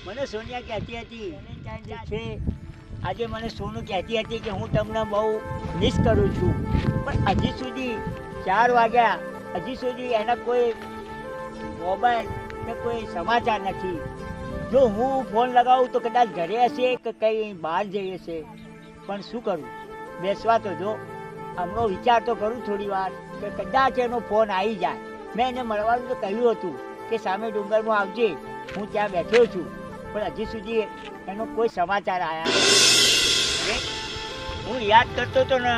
મને સોનિયા કહેતી હતી છે આજે મને સોનું કહેતી હતી કે હું તમને બહુ મિસ કરું છું, પણ હજી સુધી 4 વાગ્યા હજી સુધી એના કોઈ મોબાઈલ કે કોઈ સમાચાર નથી. જો હું ફોન લગાવું તો કદાચ ઘરે હશે કે કંઈ બહાર જઈ હશે, પણ શું કરું? બેસવા તો જો, હમણાં વિચાર તો કરું થોડી વાર કે કદાચ એનો ફોન આવી જાય. મેં એને મળવાનું તો કહ્યું હતું કે સામે ડુંગરમાં આવજે, હું ત્યાં બેઠો છું, પણ હજી સુધી એનો કોઈ સમાચાર આવ્યા નથી. હું યાદ કરતો હતો ને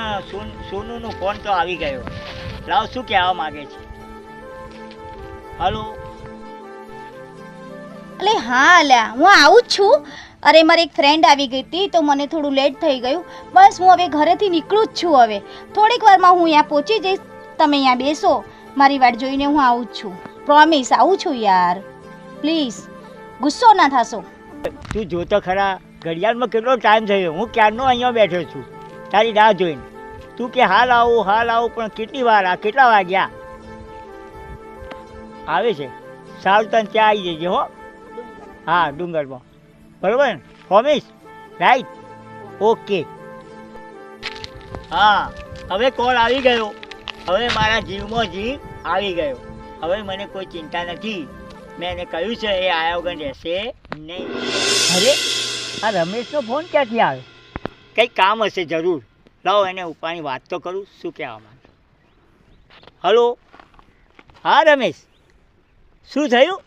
સોનુનો ફોન તો આવી ગયો. લાવ શું કહેવા માગે છે. હલો. અલે હા અલ્યા, હું આવું જ છું. અરે મારી એક ફ્રેન્ડ આવી ગઈ હતી તો મને થોડું લેટ થઈ ગયું. બસ હું હવે ઘરેથી નીકળું જ છું. હવે થોડીક વારમાં હું અહીંયા પહોંચી જઈશ. તમે અહીંયા બેસો, મારી વાટ જોઈને હું આવું જ છું. પ્રોમિસ આવું છું યાર, પ્લીઝ ગુસ્સો ના થશો. તું જોતો ખરા ઘડિયાળમાં કેટલો ટાઈમ થયો? હું ક્યારનો અહીંયા બેઠો છું તારી રાહ જોઈને. તું કે હાલ આવું, પણ કેટલી વાર? આ કેટલા વાગ્યા? આવે છે. સારું, તને ત્યાં આવી જજે હો. હા, ડુંગરમાં. બરાબર ને? પ્રોમિસ? રાઈટ? ઓકે. હા, હવે કોલ આવી ગયો. હવે મારા જીવમાં જીવ આવી ગયો. હવે મને કોઈ ચિંતા નથી. મેં એને કહ્યું છે એ આયા વગર રહેશે નહીં. અરે આ રમેશનો ફોન ક્યાંથી આવે? કંઈક કામ હશે જરૂર. લાવો એને ઉપાની વાત તો કરું. શું કહેવા માંગે? હલો. હા રમેશ, શું થયું?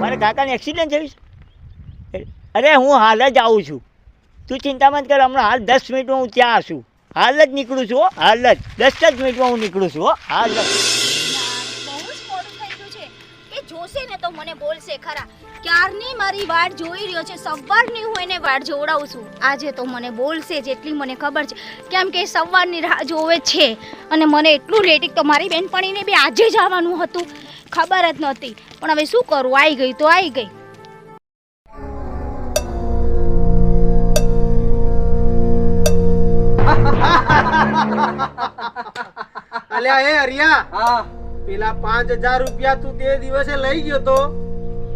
મારા કાકાને એક્સિડન્ટ થયું છે? અરે હું હાલ જ આવું છું. તું ચિંતા મત કર, હમણાં હાલ 10 મિનિટમાં હું ત્યાં આવું. હાલ જ નીકળું છું હો. હાલ જ 10 જ મિનિટમાં હું નીકળું છું હો. હાલ જ. બહુ જ મોડું થઈ ગયું છે. એ જોશે ને તો મને બોલશે ખરા. ક્યારની મારી વાટ જોઈ રહ્યો છે. સવારની હું એને વાટ જોવડાવું છું. આજે તો મને બોલશે જેટલી મને ખબર છે, કેમ કે સવારની રાહ જોવે છે. અને મને એટલું લેટ, તો મારી બેનપણીને બી આજે જ આવવાનું હતું, ખબર જ નહોતી. પણ હવે શું કરું, આવી ગઈ તો આવી ગઈ. અલ્યા એ હરિયા, હા પેલા 5000 રૂપિયા તું તે દિવસે લઈ ગયો તો,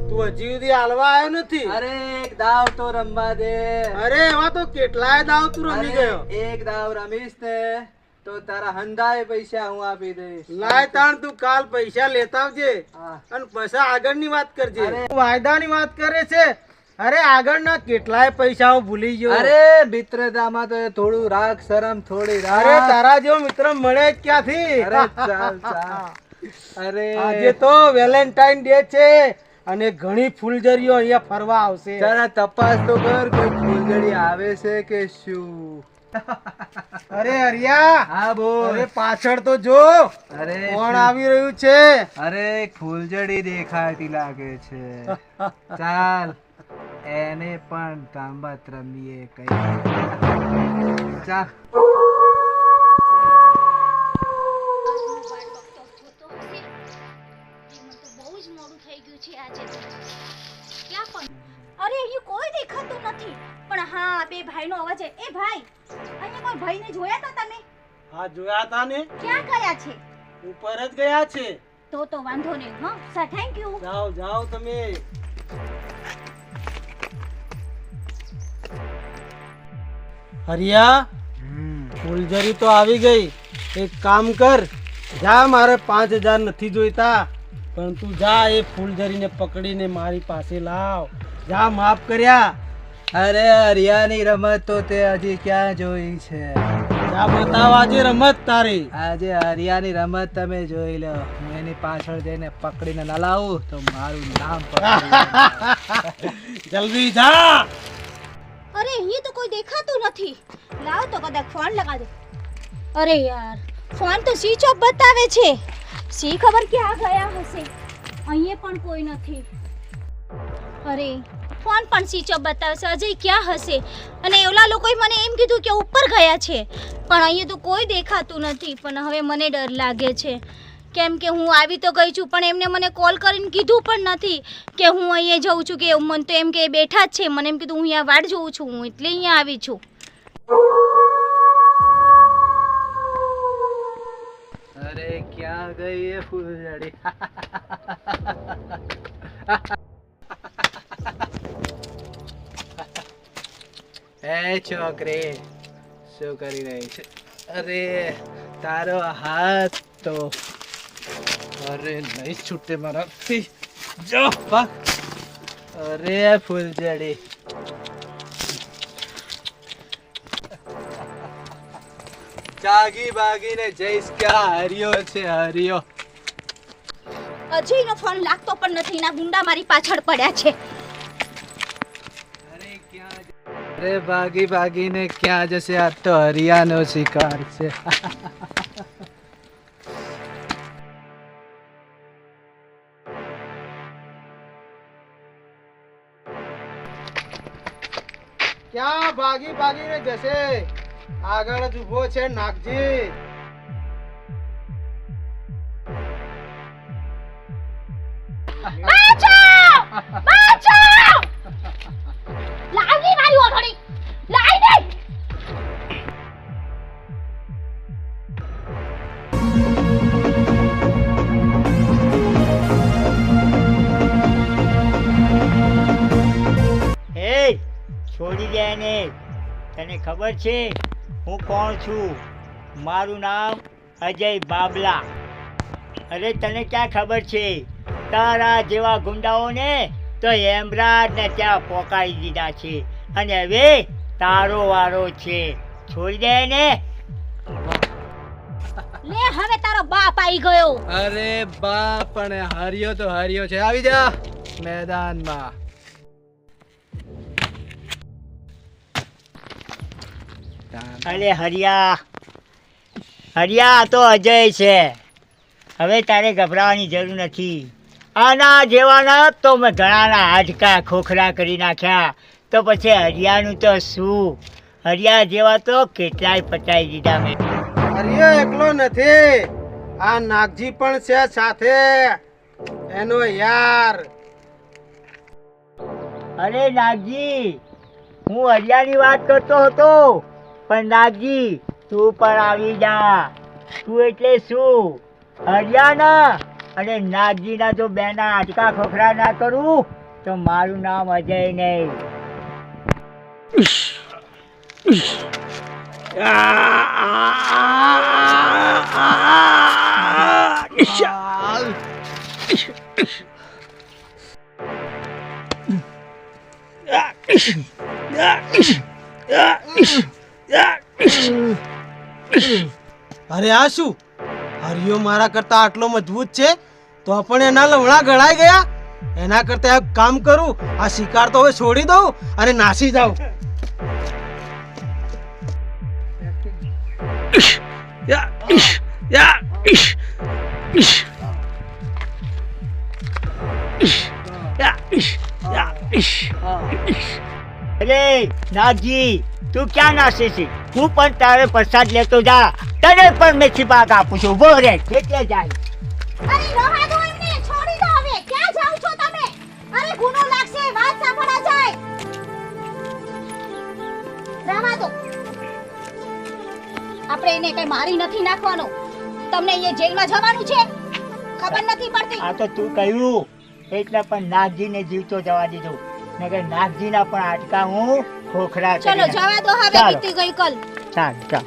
તું હજી સુધી હાલવા આવ્યો નથી. અરે એક દાવ તો રમવા દે. અરે એમાં તો કેટલાય દાવ તું રમી ગયો. એક દાવ રમીશ ને તો તારા હંધાય પૈસા હું આપી દઈશ. લાય તાણ તું કાલ પૈસા લેતા આવજે હા. અને પછી આગળની વાત કરજે. વાયદાની વાત કરે છે. અરે આગળના કેટલાય પૈસા હું ભૂલી ગયો. અરે મિત્રતામાં તો થોડું રાખ શરમ થોડી રાખ. અરે તારા જેવો મિત્ર મળે જ ક્યાંથી? અરે ચાલ ચાલ. અરે આજે તો વેલેન્ટાઇન ડે છે અને ઘણી ફૂલઝડીઓ અહીંયા ફરવા આવશે. જરા તપાસ તો કર, કોઈ ફૂલઝડી આવે છે કે શું? અરે હરિયા, હા બોલ. અરે પાછળ તો જો. અરે કોણ આવી રહ્યું છે? અરે એક ફૂલઝડી દેખાતી લાગે છે. ચાલ એને પણ તાંબત રમીએ કઈ. ચાલ. અરે અહીં કોઈ દેખાતું નથી, પણ હા બે ભાઈનો અવાજ છે. એ ભાઈ, અહીંયા કોઈ ભાઈને જોયા હતા તમે? હા જોયા હતા ને. ક્યાં ગયા છે? ઉપર જ ગયા છે. તો વાંધો નહીં. હા સર, થેન્ક યુ. જાઓ જાઓ તમે. હરિયા, ફૂલઝડી તો આવી ગઈ. એક કામ કર, જા, મારે 5000 નથી જોઈતા, પણ તું જા એ ફૂલઝડીને પકડીને મારી પાસે લાવ. જા, માફ કર્યા. અરે હરિયાની રમત તો તે હજી ક્યાં જોઈ છે? જા બતાવ આજે રમત તારી. આજે હરિયાની રમત તમે જોઈ લો. હું એની પાછળ જઈને પકડીને ના લાવું તો મારું નામ પકડી. જલ્દી જા. અરે અહીં તો કોઈ દેખાતું નથી. લાવ તો કદાચ ફોન લગાડો. અરે યાર, ફોન તો સ્વિચ ઓફ બતાવે છે. શી ખબર ક્યાં ગયા હશે. અહીંયા પણ કોઈ નથી. અરે ફોન પણ સ્વિચ ઓફ બતાવે છે. અજય ક્યાં હશે? અને ઓલા લોકોએ મને એમ કીધું કે ઉપર ગયા છે, પણ અહીંયા તો કોઈ દેખાતું નથી. પણ હવે મને ડર લાગે છે, કેમ કે હું આવી તો ગઈ છું, પણ એમને મને કોલ કરીને કીધું પણ નથી કે હું અહીંયા જઉં છું. કે મને તો એમ કે બેઠા જ છે. મને એમ કીધું હું અહીંયા વાટ જોઉં છું, હું એટલે અહીંયા આવી છું. અરે ક્યાં ગઈ એ ફૂલઝડી? એ છોકરી શું કરી રહી છે? અરે તારો હાથ તો અરે નહીં છૂટે મારાથી. જો ભાગ. અરે ફૂલઝડી જાગી બાગીને જઈશ ક્યાં? હરિયો છે હરિયો. અજયનો ફોન લાગતો પણ નથી, ના ગુંડા મારી પાછળ પડ્યા છે. અરે ક્યાં અરે ભાગી ભાગીને ક્યાં જશે? આ તો હરિયાનો શિકાર છે. ક્યાં ભાગી ભાગીને જશે? આગળ જ ઊભો છે નાગજી. લાવની મારી ઓઢણી લાઈ દે. હે છોડી દે એને. તને ખબર છે હું કોણ છું? મારું નામ અજય બાબલા. અરે તને ક્યાં ખબર છે? તારા જેવા ગુંડાઓને તો હેમરાજ ને ત્યાં પોકાઈ દીધા છે અને હવે તારો વારો છે. છોડી દે એને. લે હવે તારો બાપ આવી ગયો. અરે બાપ અને હરિયો તો હરિયો છે. આવી જા મેદાનમાં. અરે હરિયા હરિયા તો અજય છે. હવે તારે ગભરાવાની જરૂર નથી. આના જેવાના તો મેં ઘણાના હાડકા ખોખરા કરી નાખ્યા, તો પછી હરિયાનું તો શું? હરિયા જેવા તો કેટલાય પટાઈ દીધા મેં. હરિયો એકલો નથી, આ નાગજી પણ છે સાથે, એનો યાર. અરે નાગજી, હું હરિયાની વાત કરતો હતો, પણ નાગજી તું પણ આવી જા. તું એટલે શું? હરિયાના અને નાગજીના જો બેના હાડકા ખોખરા ના કરું તો મારું નામ અજય નહીં. અરે આ શું? હરિયો મારા કરતા આટલો મજબૂત છે તો પણ એના લવણા ગળાઈ ગયા. એના કરતા એક કામ કરું, આ શિકાર તો હવે છોડી દઉં અને નાસી જાઉં. અરે નાગજી, તું ક્યાં નાસે છે? હું પણ તારે પ્રસાદ લેતો જા. તને પણ મેં છીપાક આપું છું. ઉભો રે, એટલે જાય. અરે રવા દો એમને, છોડી દો હવે. ક્યાં જાવ છો તમે? અરે ગુનો લાગશે, વાત સાંભળા જાય. રવા દો. આપણે એને કઈ મારી નથી નાખવાનો. તમને અહીંયા જેલમાં જવાનું છે? ખબર નથી પડતી. આ તો તું કહ્યું એટલે પણ નાગજીને જીવતો જવા દીધો, નકર નાગજીના પણ હાડકા હું ખોખરા કરી ચલો નાખીશ. જવા દો હવે, ચાલો. બીતી ગઈ કલ. ચાલ ચાલ.